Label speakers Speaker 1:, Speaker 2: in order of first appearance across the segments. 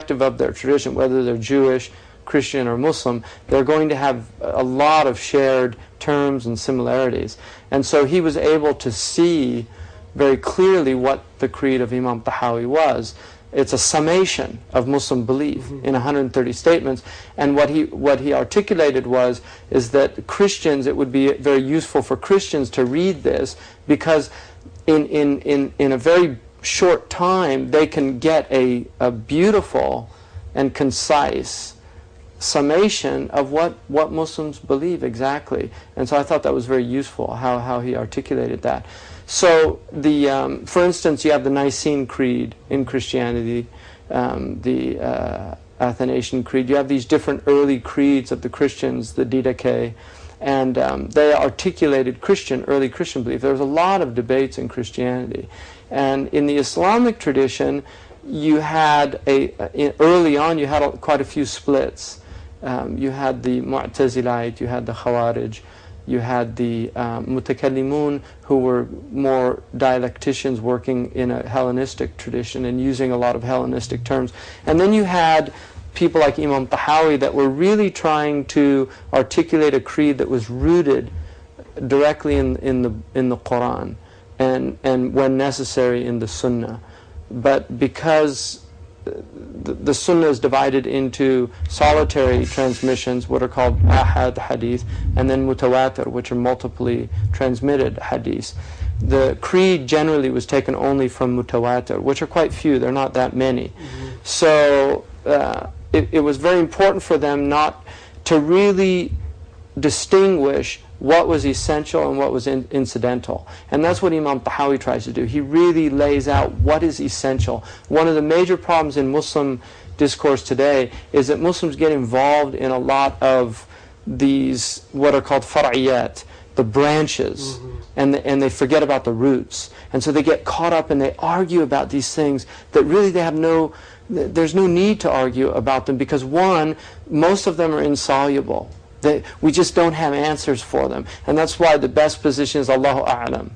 Speaker 1: irrespective of their tradition, whether they're Jewish, Christian, or Muslim, they're going to have a lot of shared terms and similarities. And so he was able to see very clearly what the creed of Imam Tahawi was. It's a summation of Muslim belief in 130 statements. And what he articulated is that Christians, it would be very useful for Christians to read this, because in a very short time they can get a beautiful and concise summation of what Muslims believe exactly. And so I thought that was very useful, how he articulated that. So for instance, you have the Nicene Creed in Christianity, the Athanasian Creed. You have these different early creeds of the Christians, the Didache, and they articulated early Christian belief. There was a lot of debates in Christianity. And in the Islamic tradition, you had early on you had quite a few splits. You had the Mu'tazilite, you had the Khawarij, you had the Mutakallimun, who were more dialecticians working in a Hellenistic tradition and using a lot of Hellenistic terms. And then you had people like Imam Tahawi that were really trying to articulate a creed that was rooted directly in the Quran and when necessary in the Sunnah. But because the Sunnah is divided into solitary transmissions, what are called ahad hadith, and then mutawatir, which are multiply transmitted hadiths. The creed generally was taken only from mutawatir, which are quite few, they're not that many. So it was very important for them not to really distinguish what was essential and what was incidental. And that's what Imam Tahawi tries to do. He really lays out what is essential. One of the major problems in Muslim discourse today is that Muslims get involved in a lot of these, what are called far'iyat, the branches, and they forget about the roots. And so they get caught up and they argue about these things that really there's no need to argue about them, because one, most of them are insoluble. We just don't have answers for them. And that's why the best position is Allahu A'lam.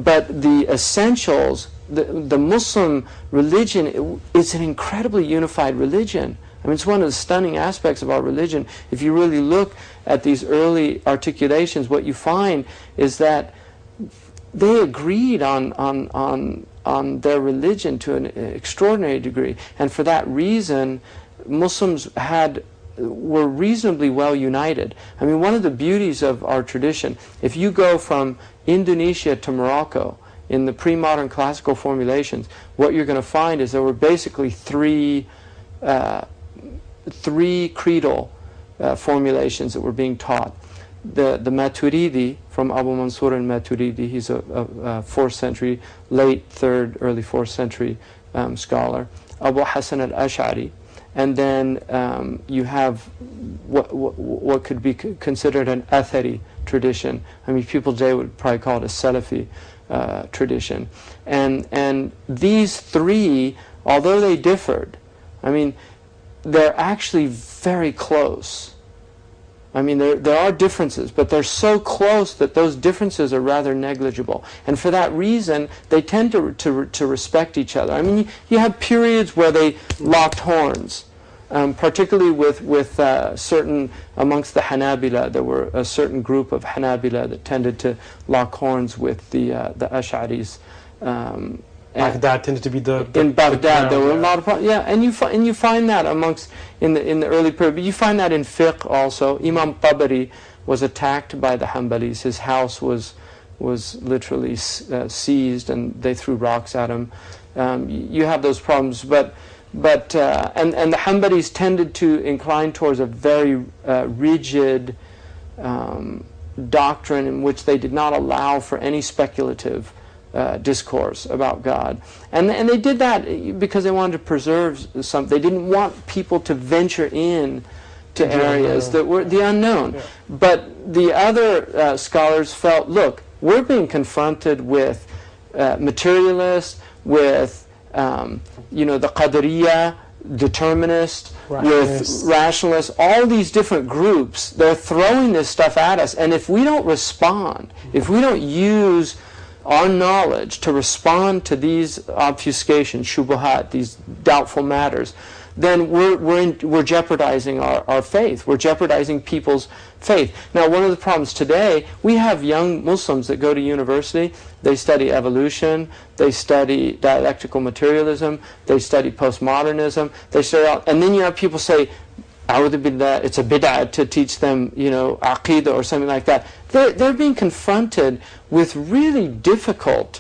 Speaker 1: But the essentials, the Muslim religion, it's an incredibly unified religion. I mean, it's one of the stunning aspects of our religion. If you really look at these early articulations, what you find is that they agreed on their religion to an extraordinary degree. And for that reason, Muslims were reasonably well united. I mean, one of the beauties of our tradition, if you go from Indonesia to Morocco in the pre-modern classical formulations, what you're going to find is there were basically three creedal formulations that were being taught. The Maturidi, from Abu Mansur al-Maturidi, he's a 4th century, late 3rd, early 4th century scholar. Abu Hassan al-Ash'ari. And then you have what could be considered an Athari tradition. I mean, people today would probably call it a Salafi tradition. And these three, although they differed, I mean, they're actually very close. I mean, there are differences, but they're so close that those differences are rather negligible. And for that reason, they tend to respect each other. I mean, you have periods where they locked horns, particularly with certain, amongst the Hanabila, there were a certain group of Hanabila that tended to lock horns with the Ash'aris.
Speaker 2: Baghdad tended to be
Speaker 1: in Baghdad there were a lot of problems. Yeah, and you find that amongst in the early period. But you find that in fiqh also. Imam Tabari was attacked by the Hanbalis. His house was literally seized, and they threw rocks at him. You have those problems, but and the Hanbalis tended to incline towards a very rigid doctrine in which they did not allow for any speculative discourse about God. And they did that because they wanted to preserve some. They didn't want people to venture in to areas that were the unknown. But the other scholars felt, look, we're being confronted with materialists, with the Qadariyah, determinists, with rationalists, all these different groups. They're throwing this stuff at us, and if we don't respond, if we don't use our knowledge to respond to these obfuscations, shubuhat, these doubtful matters, then we're jeopardizing our faith. We're jeopardizing people's faith. Now, one of the problems today, we have young Muslims that go to university, they study evolution, they study dialectical materialism, they study postmodernism, and then you have people say, it's a bid'ah to teach them, aqeedah or something like that. They're being confronted with really difficult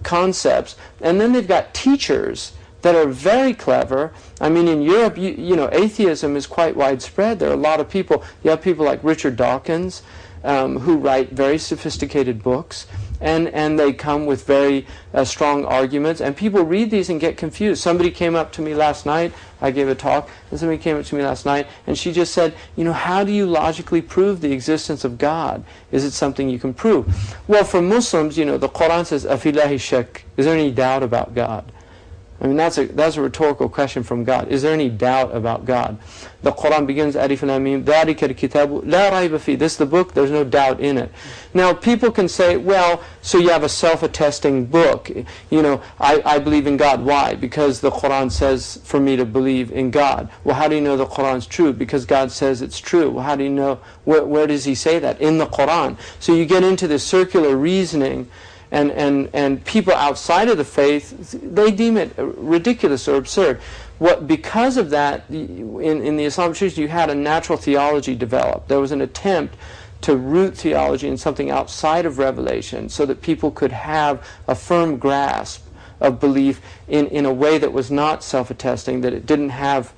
Speaker 1: concepts, and then they've got teachers that are very clever. I mean, in Europe, atheism is quite widespread. There are a lot of people. You have people like Richard Dawkins, who write very sophisticated books, and they come with very strong arguments, and people read these and get confused. Somebody came up to me last night, I gave a talk, and somebody came up to me last night, and she just said, how do you logically prove the existence of God? Is it something you can prove? Well, for Muslims, the Quran says, Afillahi shak, is there any doubt about God? I mean, that's a rhetorical question from God. Is there any doubt about God? The Quran begins, Alif Lam Mim, ذَلِكَ الْكِتَابُ لَا رَيْبَ فِيهِ. This is the book, there's no doubt in it. Now, people can say, well, so you have a self-attesting book. I believe in God. Why? Because the Quran says for me to believe in God. Well, how do you know the Quran's true? Because God says it's true. Well, how do you know? Where does He say that? In the Quran. So you get into this circular reasoning, and people outside of the faith, they deem it ridiculous or absurd. Because of that, in the Islamic tradition, you had a natural theology develop. There was an attempt to root theology in something outside of revelation so that people could have a firm grasp of belief in a way that was not self-attesting, that it didn't have,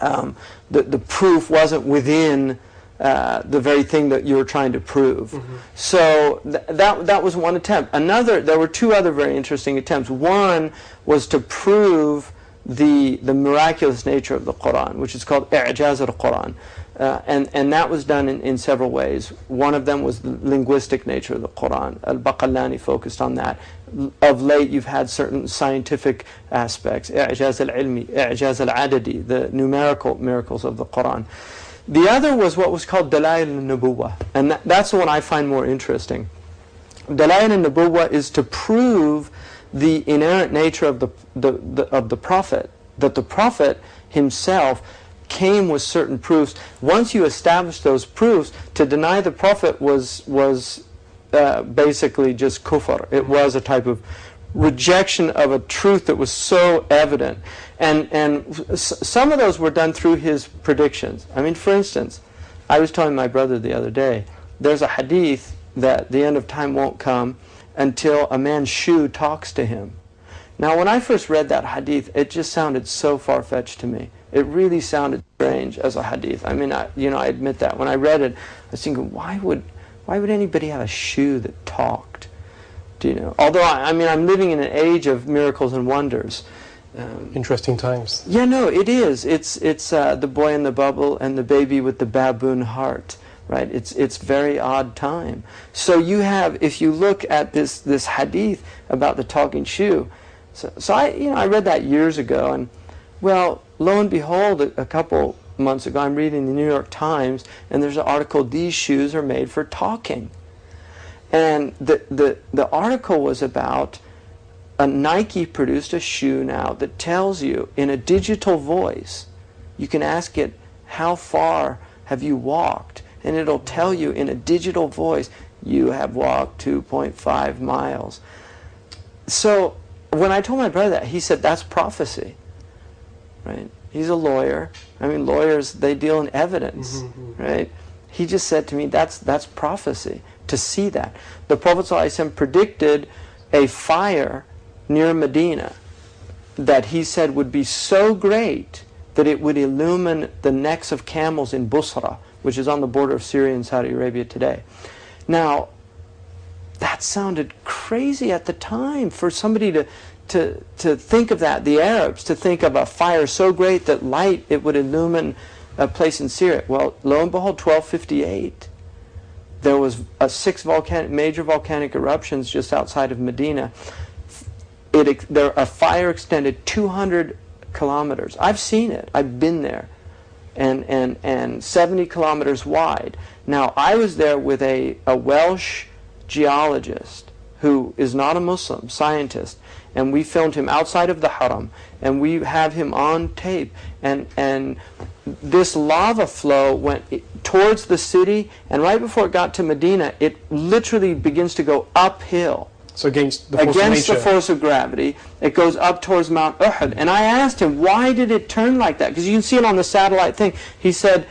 Speaker 1: the proof wasn't within the very thing that you were trying to prove. Mm-hmm. So that was one attempt. There were two other very interesting attempts. One was to prove the miraculous nature of the Quran, which is called i'jaz al-Quran. And that was done in several ways. One of them was the linguistic nature of the Quran. Al-Baqallani focused on that. Of late, you've had certain scientific aspects, i'jaz al-ilmi, i'jaz al-adadi, the numerical miracles of the Quran. The other was what was called Dalail al-Nubuwwah, and that's the one I find more interesting. Dalail al-Nubuwwah is to prove the inerrant nature of the Prophet, that the Prophet himself came with certain proofs. Once you establish those proofs, to deny the Prophet was basically just kufr. It was a type of rejection of a truth that was so evident. And some of those were done through his predictions. I mean, for instance, I was telling my brother the other day, there's a hadith that the end of time won't come until a man's shoe talks to him. Now, when I first read that hadith, it just sounded so far-fetched to me. It really sounded strange as a hadith. I mean, I admit that. When I read it, I was thinking, why would anybody have a shoe that talked? Although, I'm living in an age of miracles and wonders.
Speaker 2: Interesting times.
Speaker 1: Yeah, no, it is. It's the boy in the bubble and the baby with the baboon heart, right? It's very odd time. So you have, if you look at this hadith about the talking shoe, so I read that years ago, and well, lo and behold, a couple months ago, I'm reading the New York Times, and there's an article, these shoes are made for talking. And the article was about Nike produced a shoe now that tells you in a digital voice, you can ask it, how far have you walked? And it'll tell you in a digital voice, you have walked 2.5 miles. So when I told my brother that, he said, that's prophecy, right? He's a lawyer. I mean, lawyers, they deal in evidence, right? He just said to me, that's prophecy, to see that. The Prophet ﷺ predicted a fire near Medina that he said would be so great that it would illumine the necks of camels in Busra, which is on the border of Syria and Saudi Arabia today. Now, that sounded crazy at the time for somebody to think of that, the Arabs, to think of a fire so great that it would illumine a place in Syria. Well, lo and behold, 1258, there was 6 major volcanic eruptions just outside of Medina. A fire extended 200 kilometers. I've seen it. I've been there. And 70 kilometers wide. Now, I was there with a Welsh geologist who is not a Muslim, scientist, and we filmed him outside of the haram, and we have him on tape, and this lava flow went towards the city, and right before it got to Medina, it literally begins to go uphill.
Speaker 2: So against the
Speaker 1: force of gravity, it goes up towards Mount Uhud. And I asked him, why did it turn like that? Because you can see it on the satellite thing. He said,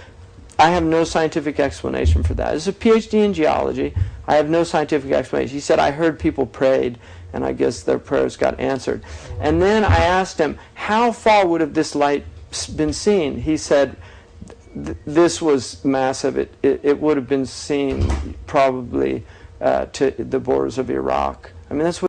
Speaker 1: I have no scientific explanation for that. It's a PhD in geology. I have no scientific explanation. He said, I heard people prayed, and I guess their prayers got answered. And then I asked him, how far would have this light been seen? He said, this was massive. It would have been seen probably to the borders of Iraq. I mean, that's what